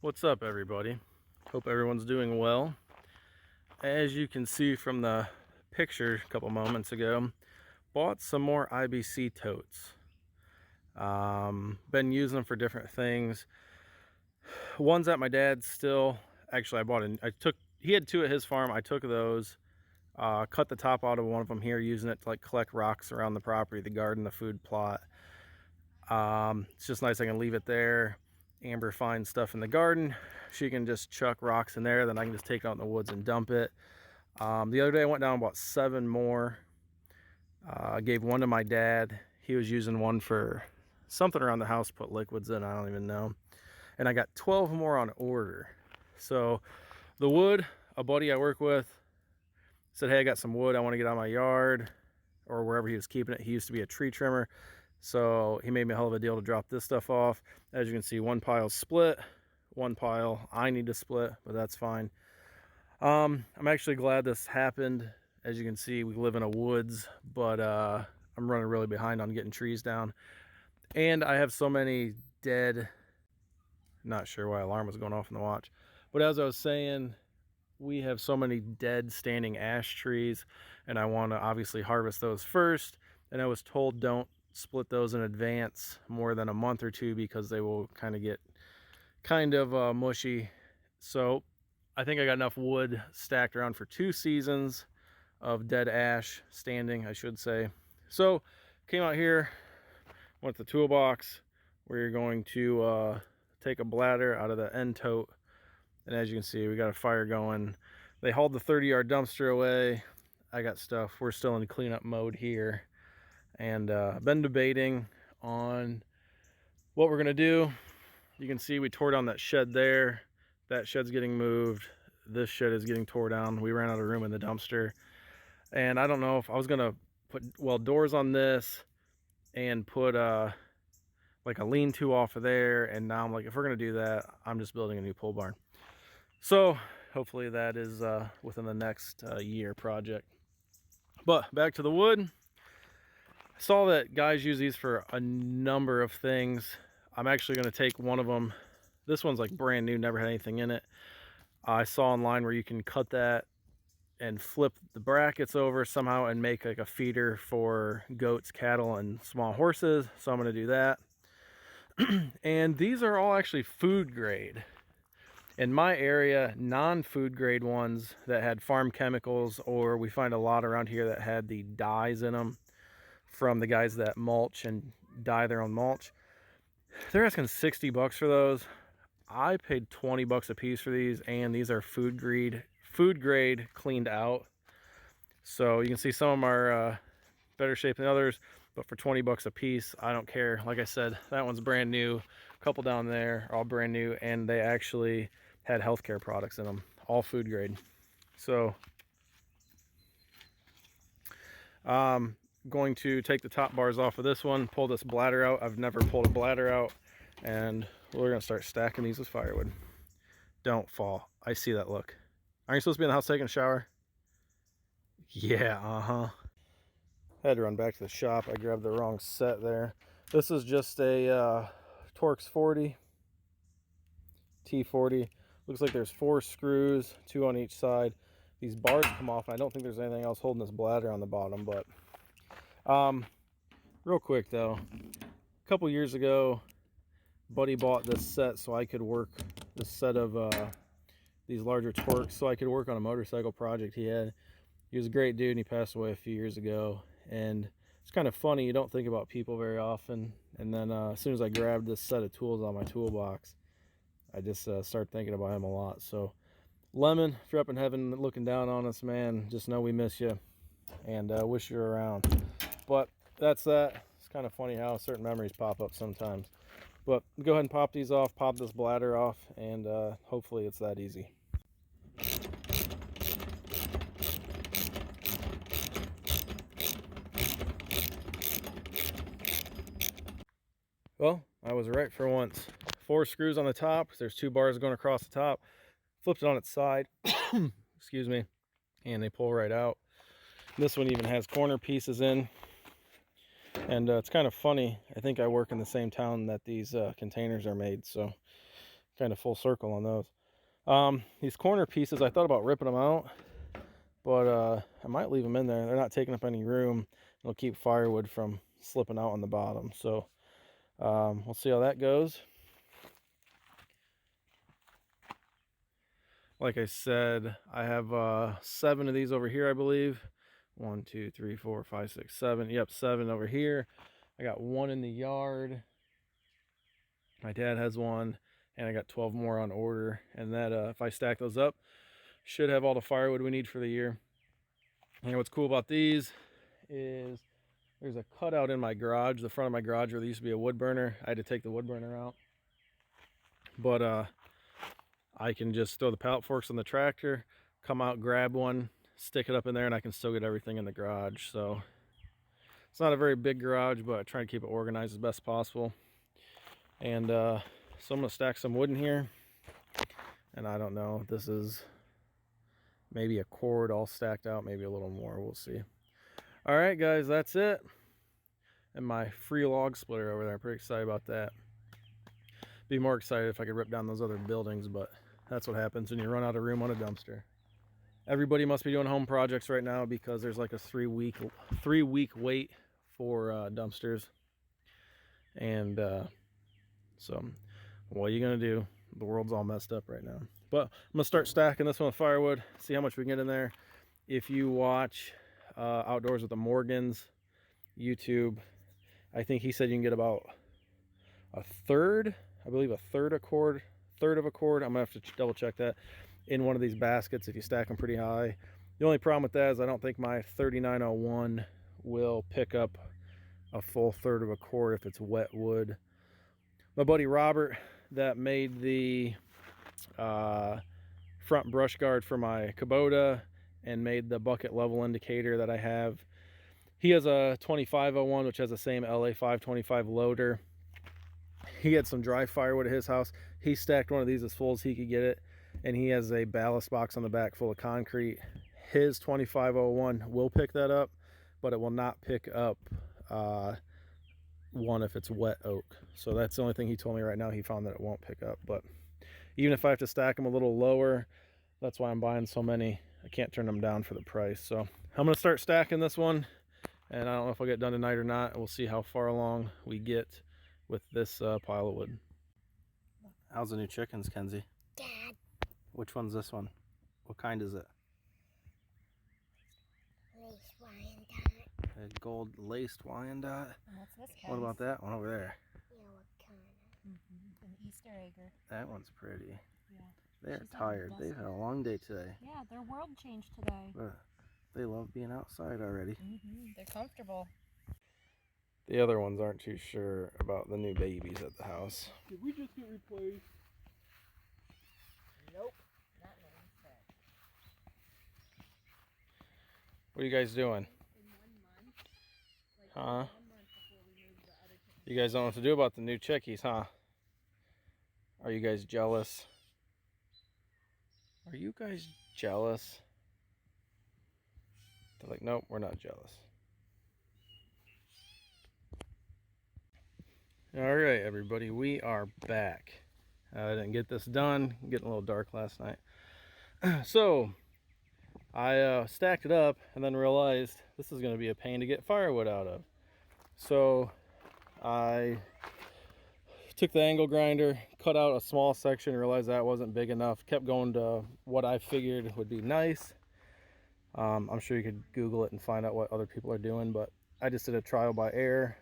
What's up, everybody? Hope everyone's doing well. As you can see from the picture a couple moments ago, bought some more IBC totes. Been using them for different things. One's at my dad's still. Actually, he had two at his farm. I took those, cut the top out of one of them here, using it to like collect rocks around the property, the garden, the food plot. It's just nice I can leave it there. Amber finds stuff in the garden. She can just chuck rocks in there, then I can just take it out in the woods and dump it. The other day I went down and bought 7 more. I gave one to my dad. He was using one for something around the house, put liquids in, I don't even know. And I got 12 more on order. So the wood, a buddy I work with said, hey, I got some wood I want to get out of my yard, or wherever he was keeping it. He used to be a tree trimmer. So he made me a hell of a deal to drop this stuff off. As you can see, one pile's split, one pile I need to split, but that's fine. I'm actually glad this happened. As you can see, we live in a woods, but I'm running really behind on getting trees down. And I have so many dead, not sure why alarm was going off in the watch, but as I was saying, we have so many dead standing ash trees, and I want to obviously harvest those first. And I was told don't split those in advance more than a month or two because they will kind of get mushy. So I think I got enough wood stacked around for 2 seasons of dead ash standing, I should say. So came out here, went to the toolbox. We're going to take a bladder out of the end tote, and as you can see, we got a fire going. They hauled the 30-yard dumpster away. I got stuff. We're still in cleanup mode here, and been debating on what we're gonna do. You can see we tore down that shed there. That shed's getting moved. This shed is getting tore down. We ran out of room in the dumpster, and I don't know if I was gonna put doors on this and put like a lean-to off of there, and now I'm like, if we're gonna do that, I'm just building a new pole barn. So hopefully that is within the next year project. But back to the wood. I saw that guys use these for a number of things. I'm actually going to take one of them. This one's like brand new, never had anything in it. I saw online where you can cut that and flip the brackets over somehow and make like a feeder for goats, cattle, and small horses. So I'm going to do that. And these are all actually food grade. In my area, non-food grade ones that had farm chemicals, or we find a lot around here that had the dyes in them from the guys that mulch and dye their own mulch, they're asking 60 bucks for those. I paid 20 bucks a piece for these, and these are food grade cleaned out. So you can see some of them are better shape than others, but for 20 bucks a piece, I don't care. Like I said, that one's brand new. A couple down there are all brand new, and they actually had healthcare products in them, all food grade. So going to take the top bars off of this one, pull this bladder out. I've never pulled a bladder out, and we're gonna start stacking these with firewood. Don't fall. I see that look. Aren't you supposed to be in the house taking a shower? Yeah, had to run back to the shop. I grabbed the wrong set there. This is just a Torx 40 T40. Looks like there's 4 screws, 2 on each side. These bars come off, and I don't think there's anything else holding this bladder on the bottom. But real quick though, a couple years ago, buddy bought this set so I could work this set of these larger Torx so I could work on a motorcycle project he had. He was a great dude, and he passed away a few years ago. And it's kind of funny, you don't think about people very often. And then as soon as I grabbed this set of tools on my toolbox, I just started thinking about him a lot. So Lemon, if you're up in heaven looking down on us, man, just know we miss you, and wish you were around. But that's that. It's kind of funny how certain memories pop up sometimes. But go ahead and pop these off, pop this bladder off, and hopefully it's that easy. Well, I was right for once. 4 screws on the top. There's 2 bars going across the top. Flipped it on its side. Excuse me. And they pull right out. This one even has corner pieces in. And it's kind of funny. I think I work in the same town that these containers are made. So kind of full circle on those. These corner pieces, I thought about ripping them out, but I might leave them in there. They're not taking up any room. It'll keep firewood from slipping out on the bottom. So we'll see how that goes. Like I said, I have 7 of these over here, I believe. 1, 2, 3, 4, 5, 6, 7. Yep, 7 over here. I got 1 in the yard. My dad has 1, and I got 12 more on order. And that, if I stack those up, should have all the firewood we need for the year. And what's cool about these is there's a cutout in my garage, the front of my garage, where there used to be a wood burner. I had to take the wood burner out. But I can just throw the pallet forks on the tractor, come out, grab one, stick it up in there, and I can still get everything in the garage. So it's not a very big garage, but I try to keep it organized as best possible. And so I'm going to stack some wood in here. And I don't know, this is maybe a cord all stacked out, maybe a little more, we'll see. All right, guys, that's it. And my free log splitter over there, I'm pretty excited about that. Be more excited if I could rip down those other buildings, but that's what happens when you run out of room on a dumpster. Everybody must be doing home projects right now because there's like a 3-week wait for dumpsters. And so what are you gonna do? The world's all messed up right now. But I'm gonna start stacking this one with firewood, see how much we can get in there. If you watch Outdoors with the Morgans YouTube, I think he said you can get about a third, I believe a third of a cord. I'm gonna have to double check that in one of these baskets if you stack them pretty high. The only problem with that is I don't think my 3901 will pick up a full third of a cord if it's wet wood. My buddy Robert that made the front brush guard for my Kubota and made the bucket level indicator that I have, he has a 2501 which has the same LA 525 loader. He had some dry firewood at his house. He stacked one of these as full as he could get it, and he has a ballast box on the back full of concrete. His 2501 will pick that up, but it will not pick up one if it's wet oak. So that's the only thing he told me right now. He found that it won't pick up. But even if I have to stack them a little lower, that's why I'm buying so many. I can't turn them down for the price. So I'm going to start stacking this one, and I don't know if I'll get done tonight or not. We'll see how far along we get with this pile of wood. How's the new chickens, Kenzie? Dad. Which one's this one? What kind is it? Lace Wyandotte. A gold laced Wyandotte. And what's this kind? What about that one over there? Yeah, what kind of? An Easter egger. That one's pretty. Yeah. They're tired. They've had a long day today. Yeah, their world changed today. But they love being outside already. They're comfortable. The other ones aren't too sure about the new babies at the house. Did we just get replaced? Nope. Not in the Easter. What are you guys doing? In 1 month. Like Huh? 1 month before we moved the other chickens. You guys don't know what to do about the new chickies, huh? Are you guys jealous? Are you guys jealous? They're like, nope, we're not jealous. All right, everybody, we are back. I didn't get this done. Getting a little dark last night. So I stacked it up and then realized this is going to be a pain to get firewood out of. So I took the angle grinder, cut out a small section, realized that wasn't big enough, kept going to what I figured would be nice. I'm sure you could Google it and find out what other people are doing, but I just did a trial by ear,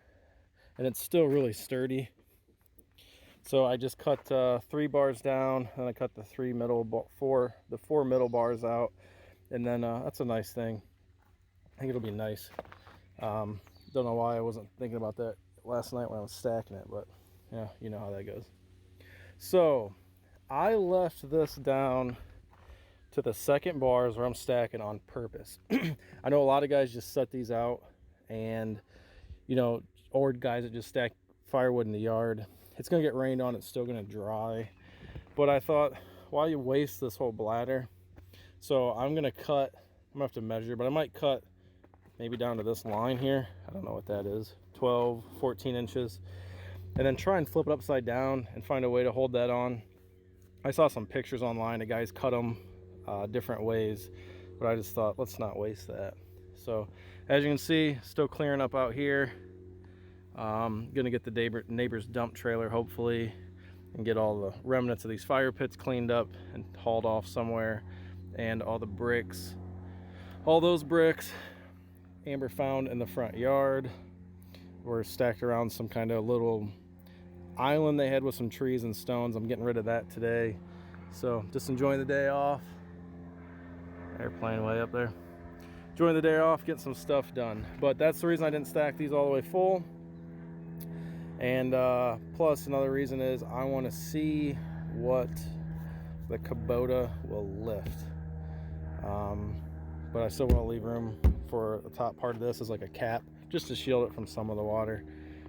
and it's still really sturdy. So I just cut 3 bars down, and I cut the 4 middle bars out, and then that's a nice thing. I think it'll be nice. Don't know why I wasn't thinking about that last night when I was stacking it, but yeah, you know how that goes. So I left this down to the second bars where I'm stacking on purpose. I know a lot of guys just set these out, and you know, or guys that just stack firewood in the yard. It's gonna get rained on, it's still gonna dry. But I thought, why you waste this whole bladder? So I'm gonna cut, I'm gonna have to measure, but I might cut maybe down to this line here. I don't know what that is, 12, 14 inches. And then try and flip it upside down and find a way to hold that on. I saw some pictures online. The guys cut them different ways, but I just thought, let's not waste that. So as you can see, still clearing up out here. Gonna get the neighbor's dump trailer hopefully, and get all the remnants of these fire pits cleaned up and hauled off somewhere, and all the bricks, all those bricks Amber found in the front yard were stacked around some kind of little island they had with some trees and stones. I'm getting rid of that today. So just enjoying the day off. Airplane way up there. Enjoying the day off, getting some stuff done. But that's the reason I didn't stack these all the way full. And plus another reason is I want to see what the Kubota will lift. But I still want to leave room for the top part of this as like a cap, just to shield it from some of the water.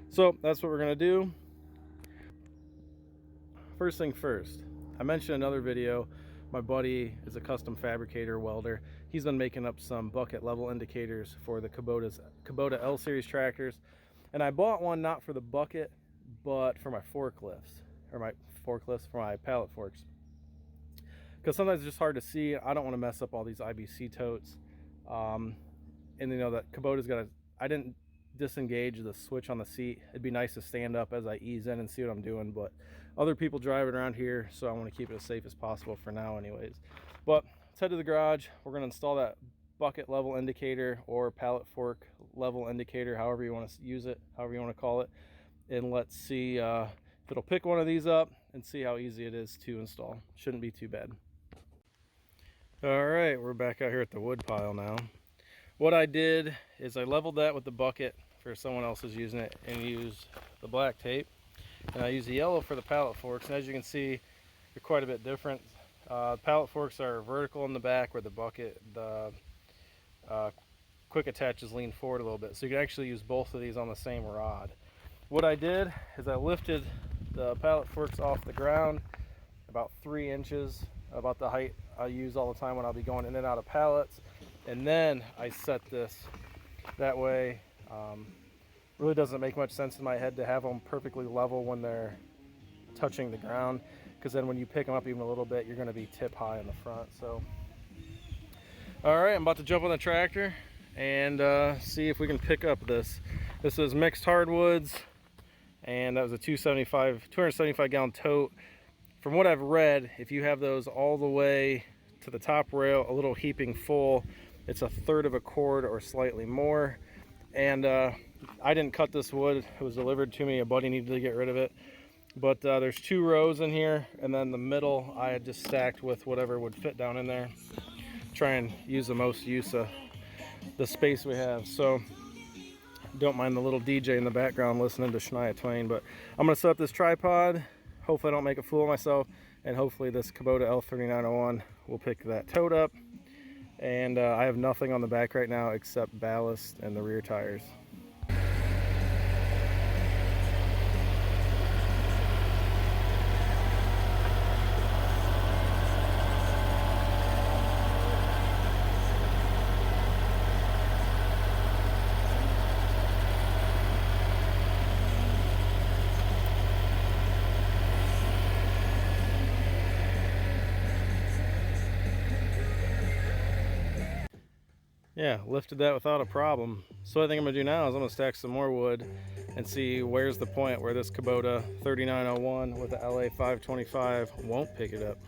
So that's what we're gonna do. First thing first, I mentioned in another video, my buddy is a custom fabricator welder. He's been making up some bucket level indicators for the Kubota L series tractors. And I bought one not for the bucket, but for my forklifts, for my pallet forks. Because sometimes it's just hard to see. I don't want to mess up all these IBC totes. And you know that Kubota's got I didn't disengage the switch on the seat. It'd be nice to stand up as I ease in and see what I'm doing, but other people drive it around here, so I want to keep it as safe as possible for now anyways. But let's head to the garage. We're going to install that bucket level indicator or pallet fork level indicator, however you want to use it, however you want to call it. And let's see if it'll pick one of these up and see how easy it is to install. Shouldn't be too bad. All right, we're back out here at the wood pile now. What I did is I leveled that with the bucket for someone else is using it, and used the black tape. And I used the yellow for the pallet forks. And as you can see, they're quite a bit different. Pallet forks are vertical in the back, where the bucket, the quick attaches lean forward a little bit. So you can actually use both of these on the same rod. What I did is I lifted the pallet forks off the ground about 3 inches, about the height I use all the time when I'll be going in and out of pallets. And then I set this that way. Really doesn't make much sense in my head to have them perfectly level when they're touching the ground, because then when you pick them up even a little bit, you're going to be tip high in the front. So all right, I'm about to jump on the tractor and see if we can pick up this. This is mixed hardwoods, and that was a 275 gallon tote. From what I've read, if you have those all the way to the top rail, a little heaping full, it's 1/3 of a cord or slightly more. And I didn't cut this wood. It was delivered to me. A buddy needed to get rid of it. But there's 2 rows in here, and then the middle I had just stacked with whatever would fit down in there. Try and use the most use of the space we have. So don't mind the little DJ in the background listening to Shania Twain. But I'm going to set up this tripod. Hopefully I don't make a fool of myself, and hopefully this Kubota L3901 will pick that tote up. And I have nothing on the back right now except ballast and the rear tires. Yeah, lifted that without a problem. So what I think I'm gonna do now is I'm gonna stack some more wood and see where's the point where this Kubota 3901 with the LA 525 won't pick it up.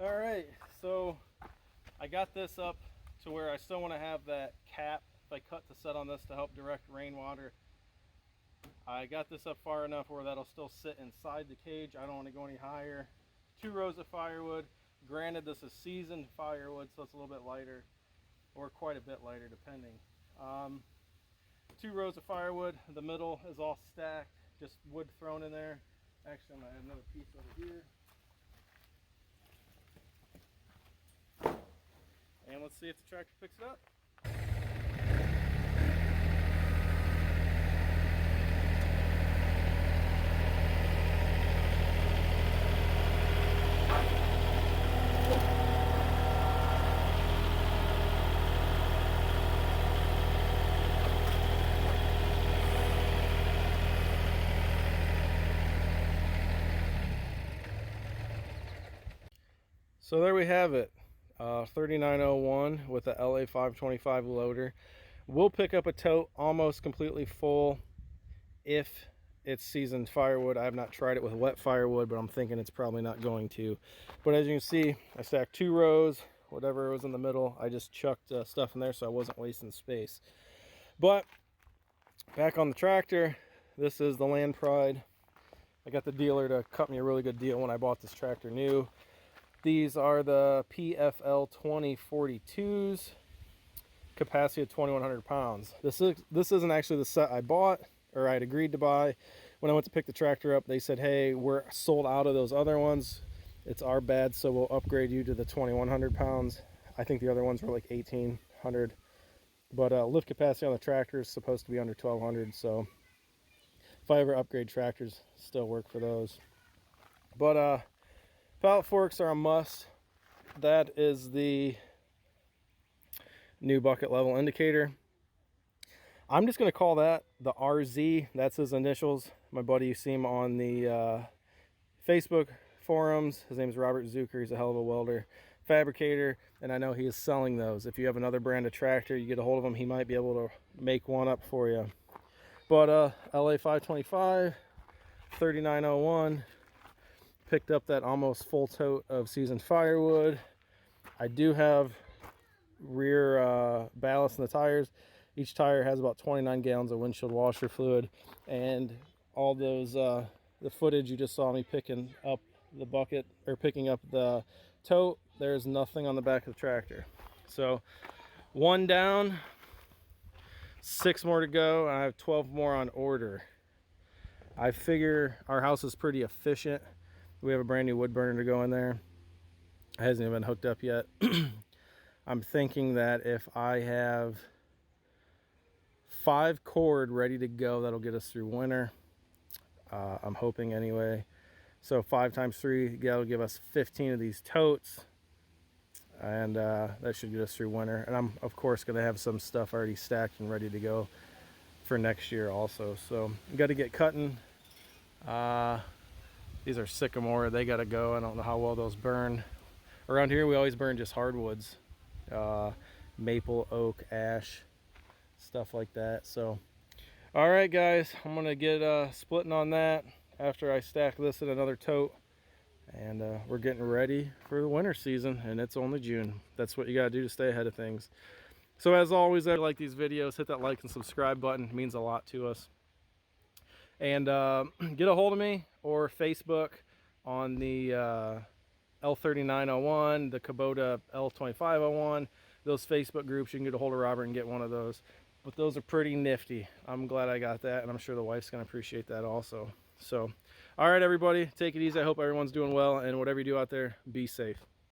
All right, so I got this up to where I still want to have that cap if I cut the set on this to help direct rainwater. I got this up far enough where that'll still sit inside the cage. I don't want to go any higher. 2 rows of firewood. Granted, this is seasoned firewood, so it's a little bit lighter, or quite a bit lighter depending. 2 rows of firewood. The middle is all stacked, just wood thrown in there. Actually, I'm gonna add another piece over here. And let's see if the tractor picks it up. So there we have it, 3901 with the LA 525 loader. We'll pick up a tote almost completely full if it's seasoned firewood. I have not tried it with wet firewood, but I'm thinking it's probably not going to. But as you can see, I stacked 2 rows, whatever was in the middle. I just chucked stuff in there so I wasn't wasting space. But back on the tractor, this is the Land Pride. I got the dealer to cut me a really good deal when I bought this tractor new. These are the PFL 2042s, capacity of 2,100 pounds. This isn't actually the set I bought, or I'd agreed to buy. When I went to pick the tractor up, they said, hey, we're sold out of those other ones. It's our bad, so we'll upgrade you to the 2,100 pounds. I think the other ones were like 1,800. But lift capacity on the tractor is supposed to be under 1,200, so if I ever upgrade tractors, still work for those. But pallet forks are a must. That is the new bucket level indicator. I'm just going to call that the RZ. That's his initials. My buddy, you see him on the Facebook forums. His name is Robert Zooker. He's a hell of a welder, fabricator, and I know he is selling those. If you have another brand of tractor, you get a hold of him, he might be able to make one up for you. But LA 525, 3901. Picked up that almost full tote of seasoned firewood. I do have rear ballast in the tires. Each tire has about 29 gallons of windshield washer fluid, and all those the footage you just saw me picking up the bucket or picking up the tote, there's nothing on the back of the tractor. So 1 down, 6 more to go, and I have 12 more on order. I figure our house is pretty efficient. We have a brand new wood burner to go in there. It hasn't even been hooked up yet. I'm thinking that if I have 5 cord ready to go, that'll get us through winter. I'm hoping anyway. So 5 times 3, that'll give us 15 of these totes. And that should get us through winter. And I'm, of course, going to have some stuff already stacked and ready to go for next year also. So got to get cutting. These are sycamore. They got to go. I don't know how well those burn. Around here, we always burn just hardwoods. Maple, oak, ash, stuff like that. So, all right, guys. I'm going to get splitting on that after I stack this in another tote. And we're getting ready for the winter season, and it's only June. That's what you got to do to stay ahead of things. So, as always, if you like these videos, hit that like and subscribe button. It means a lot to us. And get a hold of me or Facebook on the L3901, the Kubota L2501. Those Facebook groups, you can get a hold of Robert and get one of those. But those are pretty nifty. I'm glad I got that, and I'm sure the wife's going to appreciate that also. So, all right, everybody, take it easy. I hope everyone's doing well, and whatever you do out there, be safe.